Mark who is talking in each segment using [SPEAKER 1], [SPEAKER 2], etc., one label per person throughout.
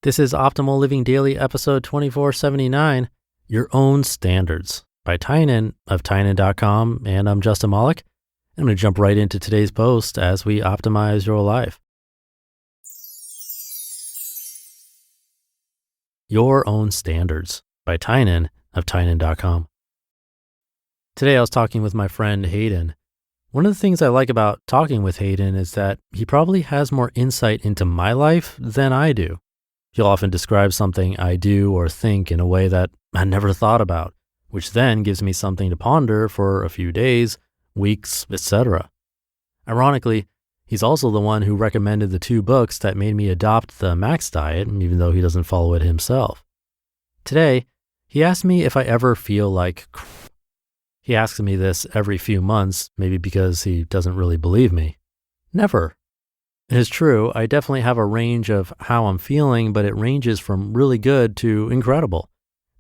[SPEAKER 1] This is Optimal Living Daily, episode 2479, Your Own Standards by Tynan of Tynan.com, and I'm Justin Malik. I'm going to jump right into today's post as we optimize your life. Your Own Standards by Tynan of Tynan.com. Today I was talking with my friend Hayden. One of the things I like about talking with Hayden is that he probably has more insight into my life than I do. He'll often describe something I do or think in a way that I never thought about, which then gives me something to ponder for a few days, weeks, etc. Ironically, he's also the one who recommended the 2 books that made me adopt the Max diet, even though he doesn't follow it himself. Today, he asked me if I ever feel like crap. He asks me this every few months, maybe because he doesn't really believe me. Never. It is true, I definitely have a range of how I'm feeling, but it ranges from really good to incredible.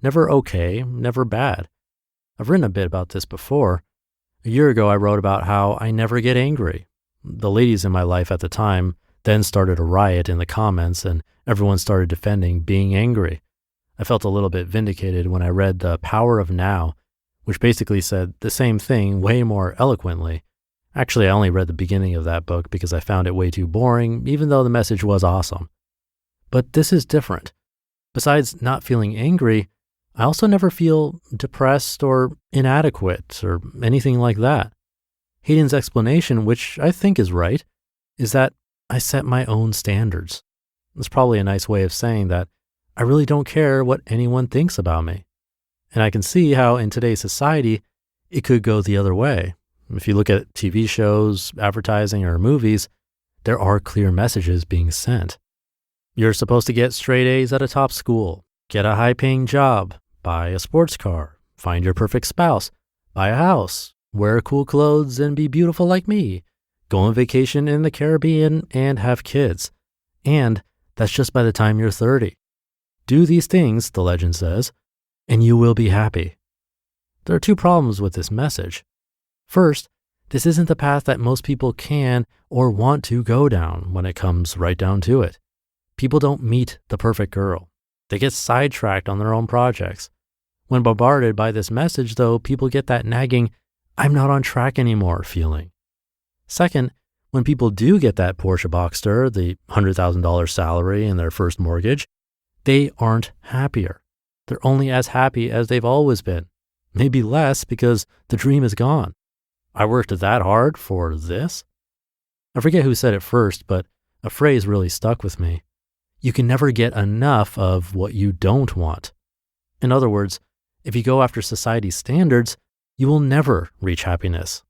[SPEAKER 1] Never okay, never bad. I've written a bit about this before. A year ago, I wrote about how I never get angry. The ladies in my life at the time then started a riot in the comments, and everyone started defending being angry. I felt a little bit vindicated when I read The Power of Now, which basically said the same thing way more eloquently. Actually, I only read the beginning of that book because I found it way too boring, even though the message was awesome. But this is different. Besides not feeling angry, I also never feel depressed or inadequate or anything like that. Hayden's explanation, which I think is right, is that I set my own standards. It's probably a nice way of saying that I really don't care what anyone thinks about me. And I can see how in today's society, it could go the other way. If you look at TV shows, advertising, or movies, there are clear messages being sent. You're supposed to get straight A's at a top school, get a high-paying job, buy a sports car, find your perfect spouse, buy a house, wear cool clothes and be beautiful like me, go on vacation in the Caribbean and have kids. And that's just by the time you're 30. Do these things, the legend says, and you will be happy. There are 2 problems with this message. First, this isn't the path that most people can or want to go down when it comes right down to it. People don't meet the perfect girl. They get sidetracked on their own projects. When bombarded by this message, though, people get that nagging, I'm not on track anymore feeling. Second, when people do get that Porsche Boxster, the $100,000 salary and their first mortgage, they aren't happier. They're only as happy as they've always been. Maybe less because the dream is gone. I worked that hard for this? I forget who said it first, but a phrase really stuck with me. You can never get enough of what you don't want. In other words, if you go after society's standards, you will never reach happiness.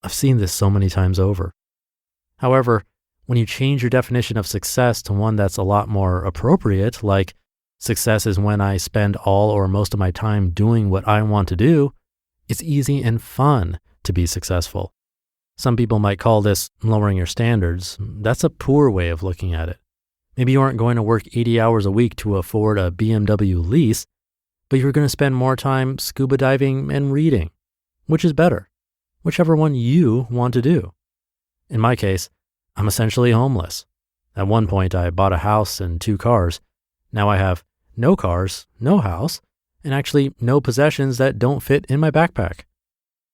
[SPEAKER 1] I've seen this so many times over. However, when you change your definition of success to one that's a lot more appropriate, like success is when I spend all or most of my time doing what I want to do, it's easy and fun to be successful. Some people might call this lowering your standards. That's a poor way of looking at it. Maybe you aren't going to work 80 hours a week to afford a BMW lease, but you're going to spend more time scuba diving and reading. Which is better? Whichever one you want to do. In my case, I'm essentially homeless. At one point, I bought a house and 2 cars. Now I have no cars, no house, and actually no possessions that don't fit in my backpack.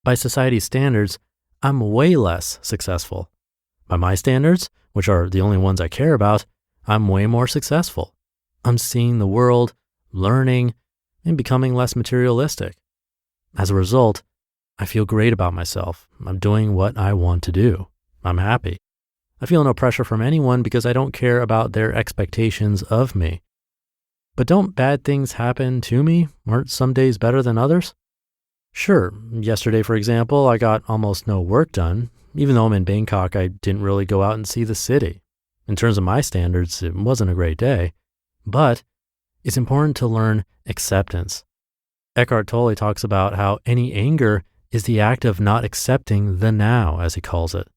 [SPEAKER 1] By society's standards, I'm way less successful. By my standards, which are the only ones I care about, I'm way more successful. I'm seeing the world, learning, and becoming less materialistic. As a result, I feel great about myself. I'm doing what I want to do. I'm happy. I feel no pressure from anyone because I don't care about their expectations of me. But don't bad things happen to me? Aren't some days better than others? Sure, yesterday, for example, I got almost no work done. Even though I'm in Bangkok, I didn't really go out and see the city. In terms of my standards, it wasn't a great day. But it's important to learn acceptance. Eckhart Tolle talks about how any anger is the act of not accepting the now, as he calls it.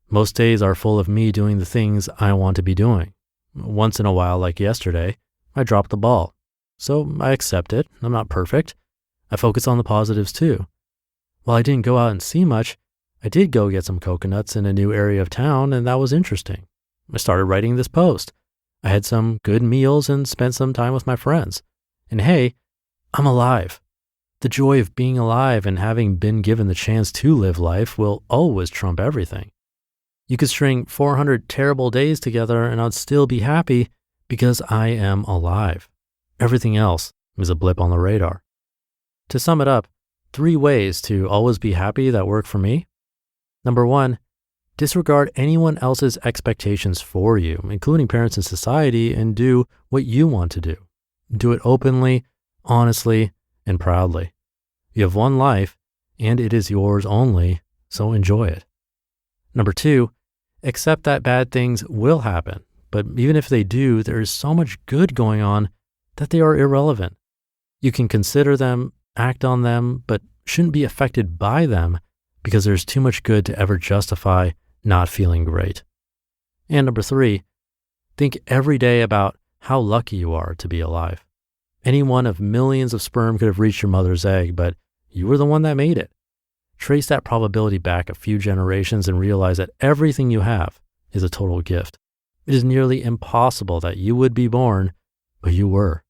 [SPEAKER 1] Most days are full of me doing the things I want to be doing. Once in a while, like yesterday, I dropped the ball. So I accept it. I'm not perfect. I focus on the positives too. While I didn't go out and see much, I did go get some coconuts in a new area of town, and that was interesting. I started writing this post. I I had some good meals and spent some time with my friends. And hey, I'm alive. The joy of being alive and having been given the chance to live life will always trump everything. You could string 400 terrible days together and I'd still be happy because I am alive. Everything else is a blip on the radar. To sum it up, 3 ways to always be happy that work for me. Number 1, disregard anyone else's expectations for you, including parents and society, and do what you want to do. Do it openly, honestly, and proudly. You have one life, and it is yours only, so enjoy it. Number 2, accept that bad things will happen, but even if they do, there is so much good going on that they are irrelevant. You can consider them, act on them, but shouldn't be affected by them because there's too much good to ever justify not feeling great. And number 3, think every day about how lucky you are to be alive. Any one of millions of sperm could have reached your mother's egg, but you were the one that made it. Trace that probability back a few generations and realize that everything you have is a total gift. It is nearly impossible that you would be born, but you were.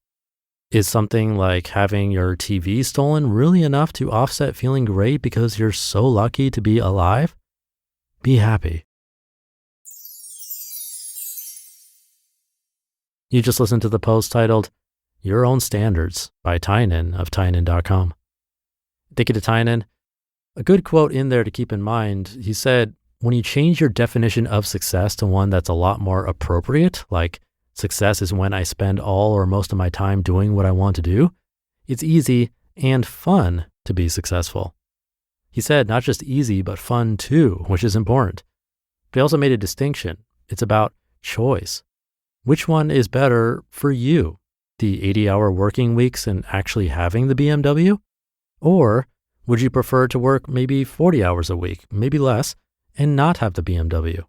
[SPEAKER 1] Is something like having your TV stolen really enough to offset feeling great because you're so lucky to be alive? Be happy. You just listened to the post titled, Your Own Standards by Tynan of Tynan.com. Thank you to Tynan. A good quote in there to keep in mind, he said, when you change your definition of success to one that's a lot more appropriate, like success is when I spend all or most of my time doing what I want to do, it's easy and fun to be successful. He said not just easy, but fun too, which is important. But he also made a distinction. It's about choice. Which one is better for you? The 80-hour working weeks and actually having the BMW? Or would you prefer to work maybe 40 hours a week, maybe less, and not have the BMW?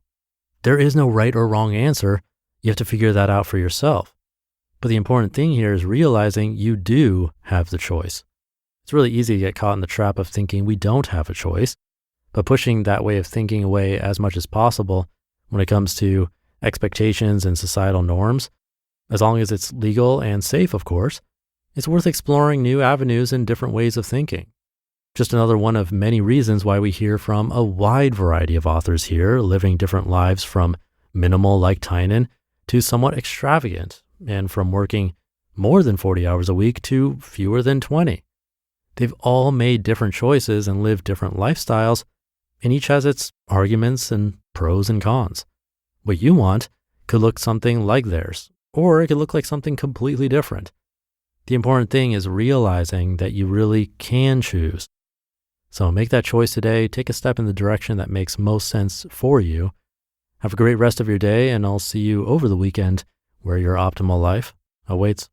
[SPEAKER 1] There is no right or wrong answer. You have to figure that out for yourself. But the important thing here is realizing you do have the choice. It's really easy to get caught in the trap of thinking we don't have a choice, but pushing that way of thinking away as much as possible when it comes to expectations and societal norms, as long as it's legal and safe, of course, it's worth exploring new avenues and different ways of thinking. Just another one of many reasons why we hear from a wide variety of authors here, living different lives from minimal like Tynan to somewhat extravagant, and from working more than 40 hours a week to fewer than 20. They've all made different choices and lived different lifestyles, and each has its arguments and pros and cons. What you want could look something like theirs, or it could look like something completely different. The important thing is realizing that you really can choose. So make that choice today, take a step in the direction that makes most sense for you. Have a great rest of your day, and I'll see you over the weekend where your optimal life awaits.